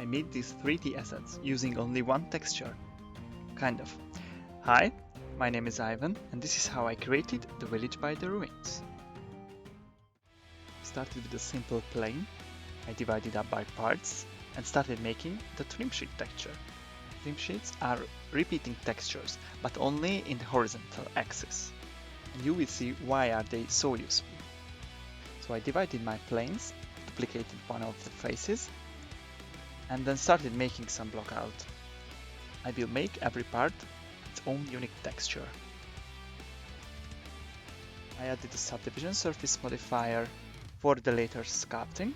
I made these 3D assets using only one texture. Kind of. Hi, my name is Ivan, and this is how I created the village by the ruins. Started with a simple plane. I divided up by parts and started making the Trimsheet texture. Trimsheets are repeating textures, but only in the horizontal axis. And you will see why are they so useful. So I divided my planes, duplicated one of the faces, and then started making some block out. I will make every part its own unique texture. I added a subdivision surface modifier for the later sculpting.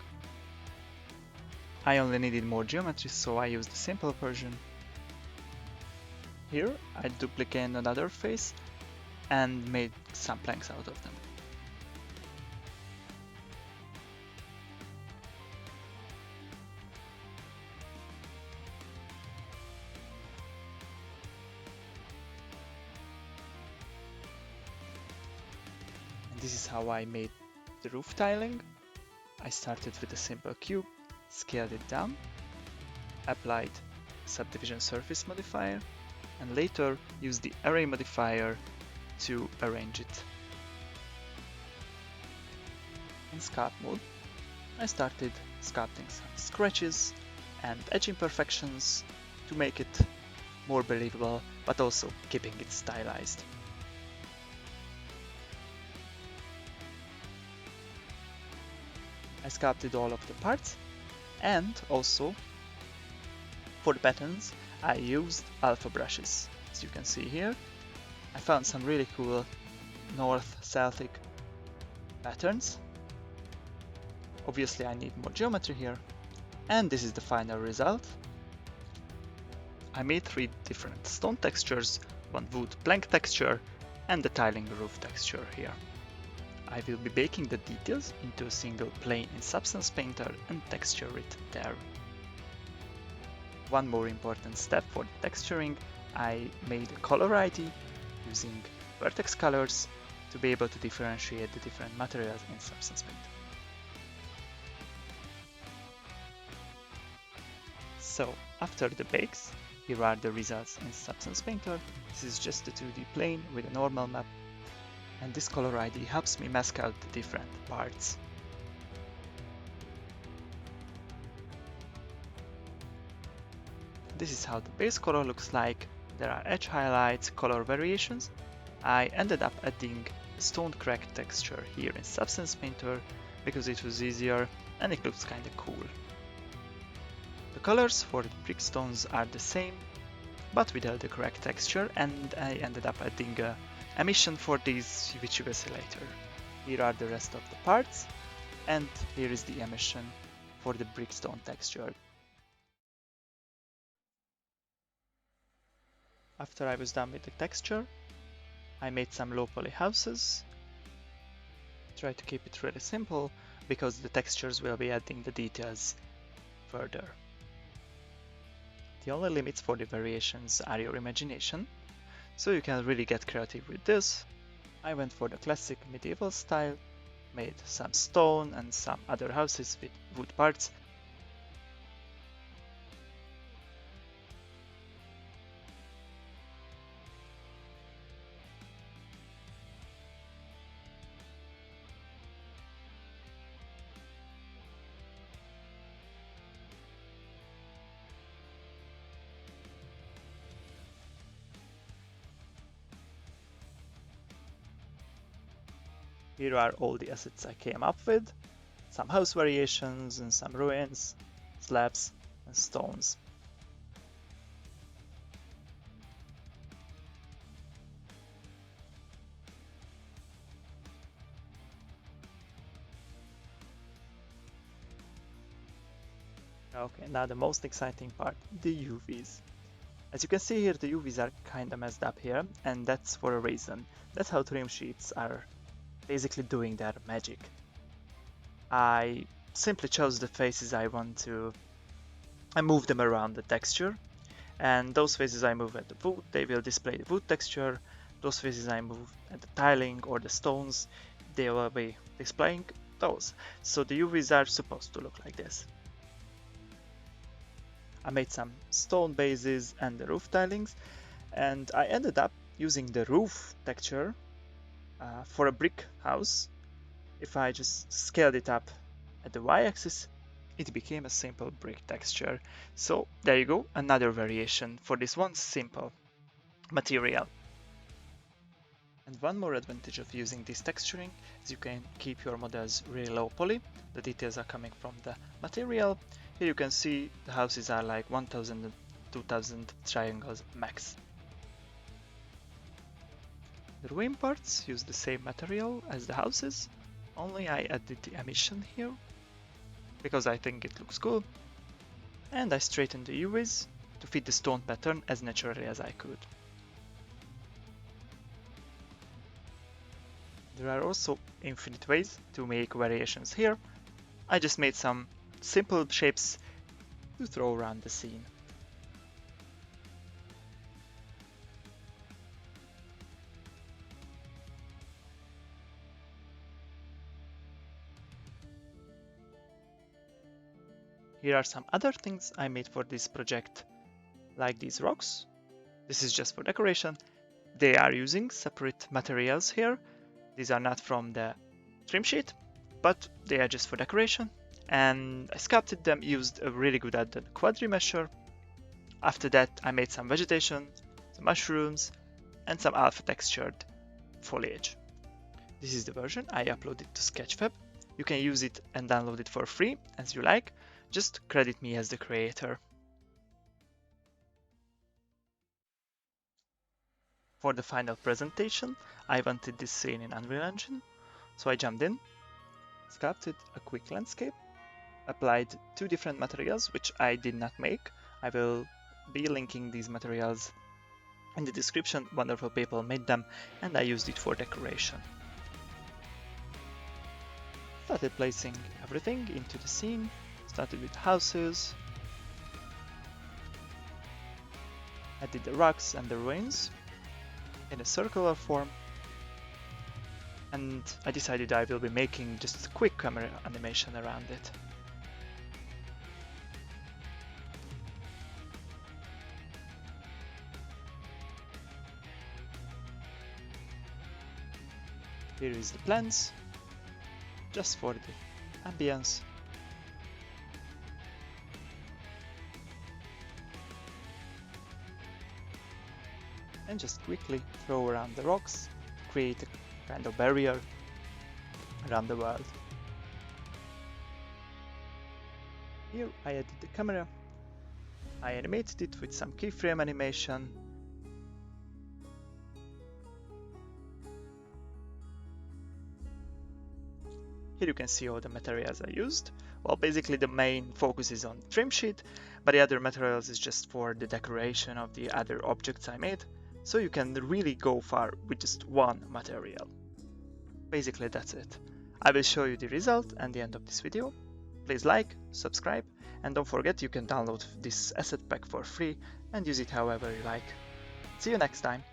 I only needed more geometry, so I used the simple version. Here I duplicated another face and made some planks out of them. And this is how I made the roof tiling. I started with a simple cube, scaled it down, applied subdivision surface modifier, and later used the array modifier to arrange it. In sculpt mode, I started sculpting some scratches and edge imperfections to make it more believable, but also keeping it stylized. I sculpted all of the parts, and also for the patterns I used alpha brushes. As you can see here, I found some really cool North Celtic patterns. Obviously I need more geometry here, and this is the final result. I made 3 different stone textures, one wood plank texture, and the tiling roof texture here. I will be baking the details into a single plane in Substance Painter and texture it there. One more important step for the texturing, I made a color ID using vertex colors to be able to differentiate the different materials in Substance Painter. So, after the bakes, here are the results in Substance Painter. This is just a 2D plane with a normal map, and this color ID helps me mask out the different parts. This is how the base color looks like. There are edge highlights, color variations. I ended up adding a stone crack texture here in Substance Painter because it was easier and it looks kinda cool. The colors for the brick stones are the same, but without the crack texture, and I ended up adding a emission for these, which you will see later. Here are the rest of the parts, and here is the emission for the brickstone texture. After I was done with the texture, I made some low poly houses. Try to keep it really simple because the textures will be adding the details further. The only limits for the variations are your imagination, so you can really get creative with this. I went for the classic medieval style, made some stone and some other houses with wood parts. Here are all the assets I came up with, some house variations and some ruins, slabs and stones. Okay, now the most exciting part, the UVs. As you can see here, the UVs are kinda messed up here, and that's for a reason. That's how Trimsheets are basically doing their magic. I simply chose the faces I want to. I move them around the texture, and those faces I move at the wood, they will display the wood texture. Those faces I move at the tiling or the stones, they will be displaying those. So the UVs are supposed to look like this. I made some stone bases and the roof tilings, and I ended up using the roof texture for a brick house. If I just scaled it up at the y-axis, it became a simple brick texture. So there you go, another variation for this one simple material. And one more advantage of using this texturing is you can keep your models really low poly. The details are coming from the material. Here you can see the houses are like 1000 and 2000 triangles max. The ruin parts use the same material as the houses, only I added the emission here because I think it looks cool, and I straightened the UVs to fit the stone pattern as naturally as I could. There are also infinite ways to make variations here. I just made some simple shapes to throw around the scene. Here are some other things I made for this project, like these rocks. This is just for decoration. They are using separate materials here. These are not from the Trimsheet, but they are just for decoration. And I sculpted them, used a really good at the quadri measure. After that, I made some vegetation, some mushrooms, and some alpha textured foliage. This is the version I uploaded to Sketchfab. You can use it and download it for free as you like. Just credit me as the creator. For the final presentation, I wanted this scene in Unreal Engine, so I jumped in, sculpted a quick landscape, applied two different materials which I did not make. I will be linking these materials in the description. Wonderful people made them and I used it for decoration. Started placing everything into the scene, started with houses, added the rocks and the ruins in a circular form, and I decided I will be making just a quick camera animation around it. Here is the plants, just for the ambience. And just quickly throw around the rocks to create a kind of barrier around the world. Here I added the camera, I animated it with some keyframe animation. Here you can see all the materials I used. Well, basically the main focus is on Trimsheet, but the other materials is just for the decoration of the other objects I made. So you can really go far with just one material. Basically that's it. I will show you the result at the end of this video. Please like, subscribe, and don't forget you can download this asset pack for free and use it however you like. See you next time!